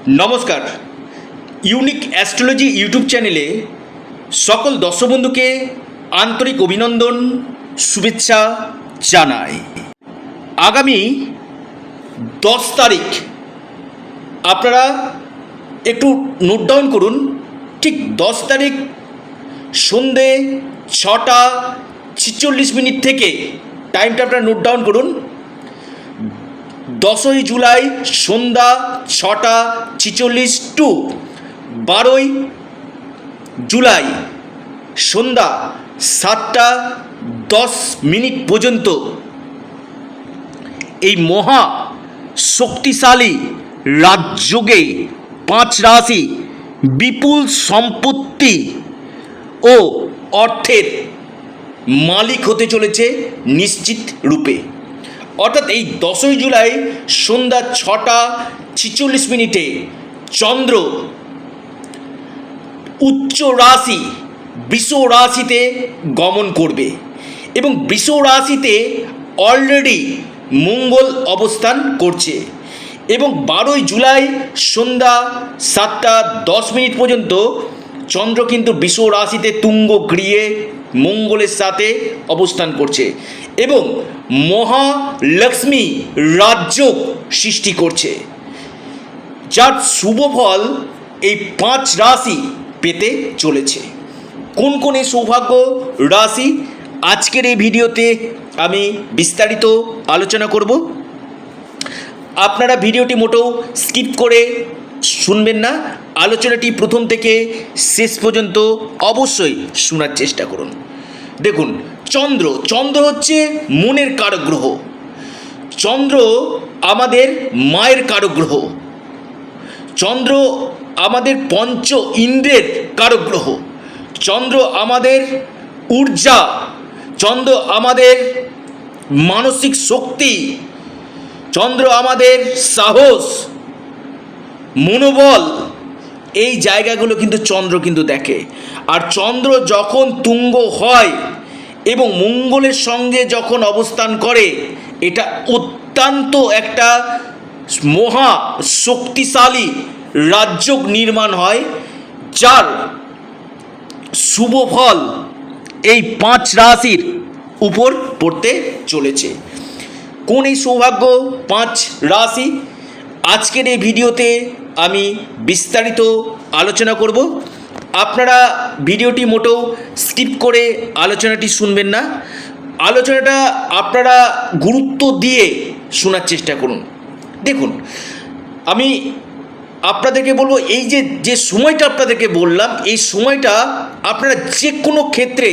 নমস্কার। Unique astrology YouTube চ্যানেলে সকল দর্শক বন্ধুকে আন্তরিক অভিনন্দন, শুভেচ্ছা জানাই। আগামী 10 তারিখ আপনারা একটু নোট ডাউন করুন। ঠিক 10 তারিখ সন্ধে 6:46 থেকে টাইমটা আপনারা নোট ডাউন করুন। 10ই জুলাই সন্ধ্যা 6:46 টু 12ই জুলাই সন্ধ্যা 7:10 পর্যন্ত এই মহা শক্তিশালী রাজযোগে 5 রাশি বিপুল সম্পত্তি ও অর্থের মালিক হতে চলেছে নিশ্চিত রূপে। অর্থাৎ এই 10ই জুলাই সন্ধ্যা 6:46 চন্দ্র উচ্চ রাশি বৃষ রাশিতে গমন করবে এবং বৃষ রাশিতে অলরেডি মঙ্গল অবস্থান করছে এবং 12ই জুলাই সন্ধ্যা 7:10 পর্যন্ত চন্দ্র কিন্তু বৃষ রাশিতে তুঙ্গ গৃহে মঙ্গলের সাথে অবস্থান করছে এবং মহালক্ষ্মী রাজযোগ সৃষ্টি করছে, যার শুভ ফল এই 5 রাশি পেতে চলেছে। কোন কোন এই সৌভাগ্য রাশি আজকের এই ভিডিওতে আমি বিস্তারিত আলোচনা করব। আপনারা ভিডিওটি মোটেও স্কিপ করে শুনবেন না, আলোচনাটি প্রথম থেকে শেষ পর্যন্ত অবশ্যই শোনার চেষ্টা করুন। দেখুন, চন্দ্র হচ্ছে মনের কারক গ্রহ। চন্দ্র আমাদের মায়ের কারক গ্রহ। চন্দ্র আমাদের পঞ্চ ইন্দ্রের কারক গ্রহ। চন্দ্র আমাদের ঊর্জা, চন্দ্র আমাদের মানসিক শক্তি, চন্দ্র আমাদের সাহস, মনোবল, এই জায়গাগুলো কিন্তু চন্দ্র কিন্তু দেখে। আর চন্দ্র যখন তুঙ্গ হয় এবং মঙ্গলের সঙ্গে যখন অবস্থান করে, এটা অত্যন্ত একটা মহা শক্তিশালী রাজযোগ নির্মাণ হয়, যার শুভ ফল এই 5 রাশির উপর পড়তে চলেছে। কোন এই সৌভাগ্য 5 রাশি আজকের এই ভিডিওতে আমি বিস্তারিত আলোচনা করব। আপনারা ভিডিওটি মোটেও স্কিপ করে আলোচনাটি শুনবেন না, আলোচনাটা আপনারা গুরুত্ব দিয়ে শোনার চেষ্টা করুন। দেখুন, আমি আপনাদেরকে বলবো, এই যে সময়টা আপনাদেরকে বললাম, এই সময়টা আপনারা যে কোনো ক্ষেত্রে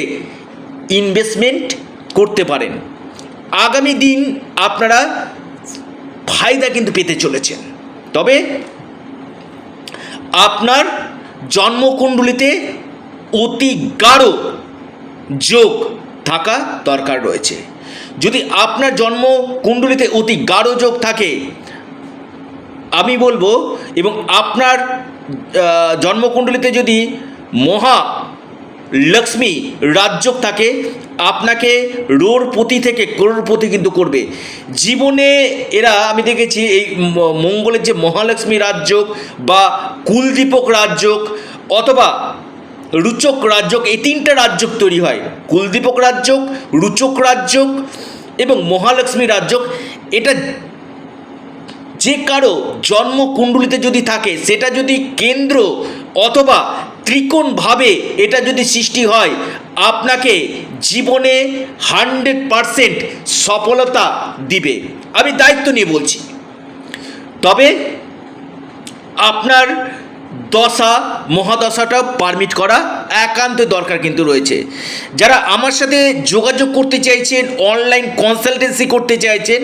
ইনভেস্টমেন্ট করতে পারেন। আগামী দিন আপনারা ফায়দা কিন্তু পেতে চলেছেন, তবে আপনার জন্মকুণ্ডলিতে অতি গাঢ় যোগ থাকা দরকার রয়েছে। যদি আপনার জন্মকুণ্ডলিতে অতি গাঢ় যোগ থাকে, আমি বলবো, এবং আপনার জন্মকুণ্ডলিতে যদি মহা লক্ষ্মী রাজযোগ থাকে, আপনাকে রোড়পতি থেকে করোড়পতি কিন্তু করবে জীবনে। এরা আমি দেখেছি এই মঙ্গলের যে মহালক্ষ্মী রাজযোগ বা কুলদীপক রাজযোগ অথবা রুচক রাজযোগ, এই 3টা রাজযোগ তৈরি হয়। কুলদীপক রাজযোগ, রুচক রাজযোগ এবং মহালক্ষ্মী রাজযোগ। এটা যে কারো জন্মকুণ্ডলিতে যদি থাকে, সেটা যদি কেন্দ্র অথবা ত্রিকোণভাবে এটা যদি সৃষ্টি হয়, আপনাকে জীবনে 100% সফলতা দিবে। আমি দায়িত্ব নিয়ে বলছি। তবে আপনার দশা মহাদশাটা পারমিট করা একান্ত দরকার কিন্তু রয়েছে। যারা আমার সাথে যোগাযোগ করতে চাইছেন, অনলাইন কনসালটেন্সি করতে চাইছেন,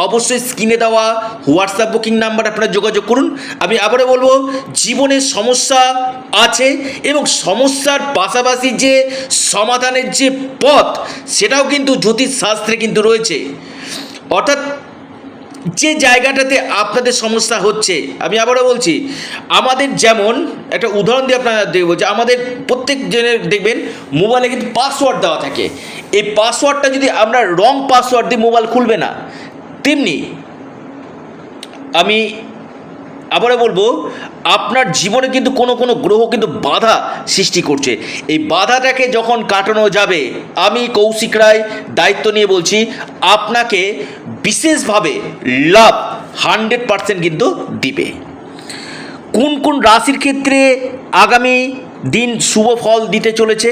অবশ্যই স্ক্রিনে দেওয়া হোয়াটসঅ্যাপ বুকিং নাম্বার আপনারা যোগাযোগ করুন। আমি আবারও বলবো, জীবনের সমস্যা আছে এবং সমস্যার পাশাপাশি যে সমাধানের যে পথ, সেটাও কিন্তু জ্যোতিষ শাস্ত্রে কিন্তু রয়েছে। অর্থাৎ যে জায়গাটাতে আপনাদের সমস্যা হচ্ছে, আমি আবারও বলছি, আমাদের যেমন একটা উদাহরণ দিয়ে আপনারা দেখবো যে আমাদের প্রত্যেক জনের দেখবেন মোবাইলে কিন্তু পাসওয়ার্ড দেওয়া থাকে। এই পাসওয়ার্ডটা যদি আমরা রং পাসওয়ার্ড দিয়ে মোবাইল খুলবে না, তেমনি আমি আবারও বলবো, আপনার জীবনে কিন্তু কোনো কোনো গ্রহ কিন্তু বাধা সৃষ্টি করছে। এই বাধাটাকে যখন কাটানো যাবে, আমি কৌশিক রায় দায়িত্ব নিয়ে বলছি, আপনাকে বিশেষভাবে লাভ 100% কিন্তু দিবে। কোন কোন রাশির ক্ষেত্রে আগামী দিন শুভ ফল দিতে চলেছে?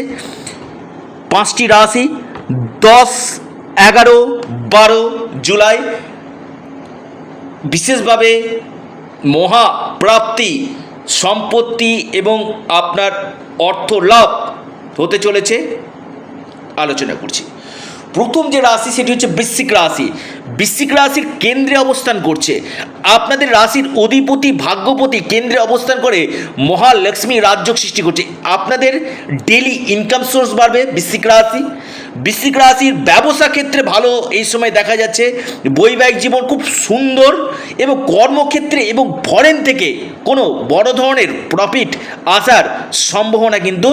5টি রাশি 10, 11, 12 জুলাই বিশেষভাবে মহাপ্রাপ্তি, সম্পত্তি এবং আপনার অর্থ লাভ হতে চলেছে, আলোচনা করছি। প্রথম যে রাশি সেটি হচ্ছে বৃশ্চিক রাশি। বৃশ্চিক রাশির কেন্দ্রে অবস্থান করছে আপনাদের রাশির অধিপতি ভাগ্যপতি, কেন্দ্রে অবস্থান করে মহালক্ষ্মী রাজযোগ সৃষ্টি করছে। আপনাদের ডেলি ইনকাম সোর্স বাড়বে। বৃশ্চিক রাশির ব্যবসা ক্ষেত্রে ভালো এই সময় দেখা যাচ্ছে। বৈবাহিক জীবন খুব সুন্দর এবং কর্মক্ষেত্রে এবং ফরেন থেকে কোনো বড় ধরনের প্রফিট আসার সম্ভাবনা কিন্তু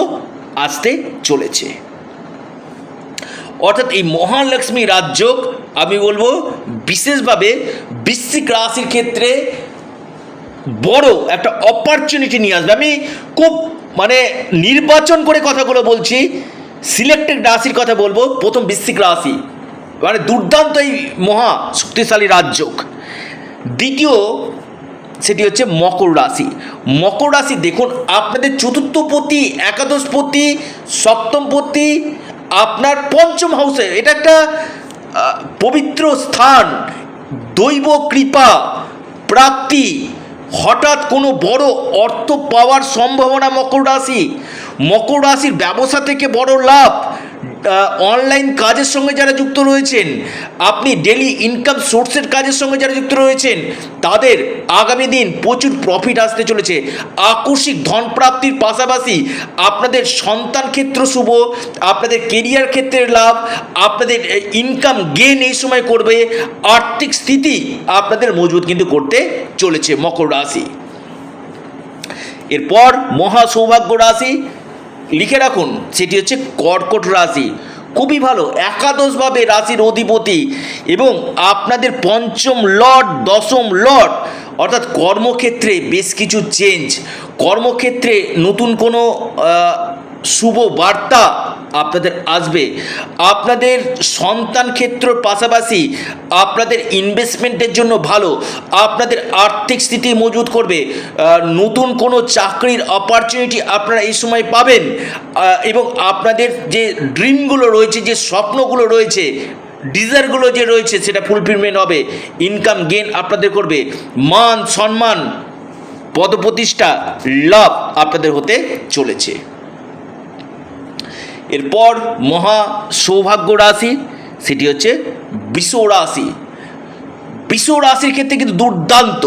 আসতে চলেছে। অর্থাৎ এই মহালক্ষ্মী রাজযোগ আমি বলবো বিশেষভাবে বৃশ্চিক রাশির ক্ষেত্রে বড় একটা অপরচুনিটি নিয়ে আসবে। আমি খুব নির্বাচন করে কথাগুলো বলছি, সিলেক্টেড রাশির কথা বলবো। প্রথম বৃশ্চিক রাশি, দুর্দান্ত এই মহা শক্তিশালী রাজযোগ। দ্বিতীয় সেটি হচ্ছে মকর রাশি। মকর রাশি দেখুন, আপনাদের চতুর্থপতি, একাদশপতি, সপ্তমপতি আপনার পঞ্চম হাউসে, এটা একটা পবিত্র স্থান, দৈব কৃপা প্রাপ্তি, হঠাৎ কোনো বড় অর্থ পাওয়ার সম্ভাবনা। মকর রাশির ব্যবসা থেকে বড় লাভ, অনলাইন কাজের সঙ্গে যারা যুক্ত রয়েছেন, আপনি ডেলি ইনকাম সোর্সের কাজের সঙ্গে যারা যুক্ত রয়েছেন, তাদের আগামী দিন প্রচুর প্রফিট আসতে চলেছে। আকস্মিক ধন প্রাপ্তির পাশাপাশি আপনাদের সন্তান ক্ষেত্র শুভ, আপনাদের কেরিয়ার ক্ষেত্রে লাভ, আপনাদের ইনকাম গেইন এই সময় করবে। আর্থিক স্থিতি আপনাদের মজবুত কিন্তু করতে চলেছে মকর রাশি। এরপর মহা সৌভাগ্য রাশি লিখে রাখুন, সেটি হচ্ছে কর্কট রাশি। খুবই ভালো, একাদশভাবে রাশির অধিপতি এবং আপনাদের পঞ্চম লর্ড, দশম লর্ড, অর্থাৎ কর্মক্ষেত্রে বেশ কিছু চেঞ্জ, কর্মক্ষেত্রে নতুন কোনো শুভ বার্তা আপনাদের আসবে। আপনাদের সন্তান ক্ষেত্রের পাশাপাশি আপনাদের ইনভেস্টমেন্টের জন্য ভালো, আপনাদের আর্থিক স্থিতি মজবুত করবে। নতুন কোনো চাকরির অপরচুনিটি আপনারা এই সময় পাবেন এবং আপনাদের যে ড্রিমগুলো রয়েছে, যে স্বপ্নগুলো রয়েছে, ডিজায়ারগুলো যে রয়েছে, সেটা ফুলফিলমেন্ট হবে। ইনকাম গেইন আপনাদের করবে। মান সম্মান, পদপ্রতিষ্ঠা লাভ আপনাদের হতে চলেছে। এরপর মহা সৌভাগ্য রাশি, সেটি হচ্ছে বৃষ রাশি। বৃষ রাশির ক্ষেত্রে কিন্তু দুর্দান্ত,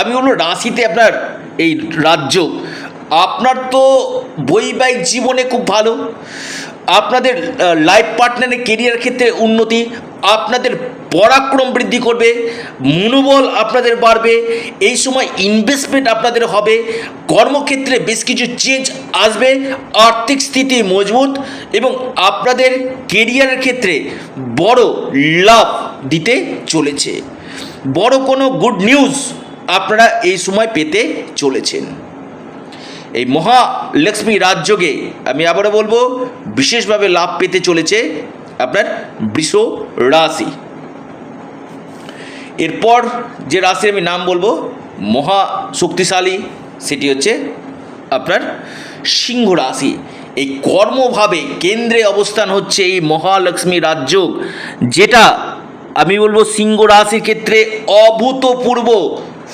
আমি বলবো রাশিতে আপনার এই রাজযোগ। আপনার তো বৈবাহিক জীবনে খুব ভালো, আপনাদের লাইফ পার্টনারের কেরিয়ার ক্ষেত্রে উন্নতি, আপনাদের পরাক্রম বৃদ্ধি করবে, মনোবল আপনাদের বাড়বে। এই সময় ইনভেস্টমেন্ট আপনাদের হবে, কর্মক্ষেত্রে বেশ কিছু চেঞ্জ আসবে, আর্থিক স্থিতি মজবুত এবং আপনাদের কেরিয়ারের ক্ষেত্রে বড় লাভ দিতে চলেছে। বড় কোনো গুড নিউজ আপনারা এই সময় পেতে চলেছেন। এই মহালক্ষ্মী রাজযোগে আমি আবারও বলবো বিশেষভাবে লাভ পেতে চলেছে আপনার বৃষ রাশি। এরপর যে রাশির আমি নাম বলবো মহা শক্তিশালী, সেটি হচ্ছে আপনার সিংহ রাশি। এই কর্মভাবে কেন্দ্রে অবস্থান হচ্ছে এই মহালক্ষ্মী রাজযোগ, যেটা আমি বলবো সিংহ রাশির ক্ষেত্রে অভূতপূর্ব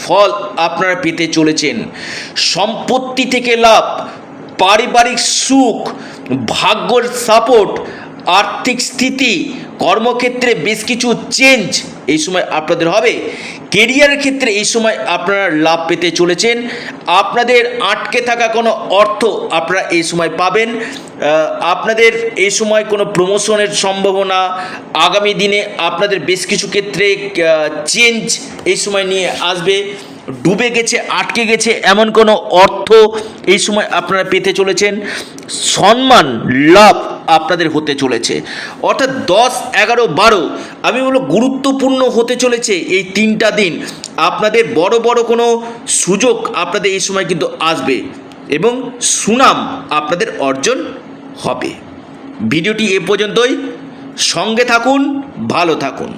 ফল আপনারা পেতে চলেছেন। সম্পত্তি থেকে লাভ, পারিবারিক সুখ, ভাগ্যের সাপোর্ট, আর্থিক স্থিতি, কর্মক্ষেত্রে বেশ কিছু চেঞ্জ এই সময় আপনাদের হবে। কেরিয়ারের ক্ষেত্রে এই সময় আপনারা লাভ পেতে চলেছেন। আপনাদের আটকে থাকা কোনো অর্থ আপনারা এই সময় পাবেন। আপনাদের এই সময় কোনো প্রমোশনের সম্ভাবনা, আগামী দিনে আপনাদের বেশ কিছু ক্ষেত্রে চেঞ্জ এই সময় নিয়ে আসবে। ডুবে গেছে, আটকে গেছে এমন কোনো অর্থ এই সময় আপনারা পেতে চলেছেন। সম্মান লাভ আপনাদের হতে চলেছে। অর্থাৎ 10, 11, 12 আমি বলবো গুরুত্বপূর্ণ হতে চলেছে এই 3টা দিন। আপনাদের বড় বড় কোনো সুযোগ আপনাদের এই সময় কিন্তু আসবে এবং সুনাম আপনাদের অর্জন হবে। ভিডিওটি এ পর্যন্তই, সঙ্গে থাকুন, ভালো থাকুন।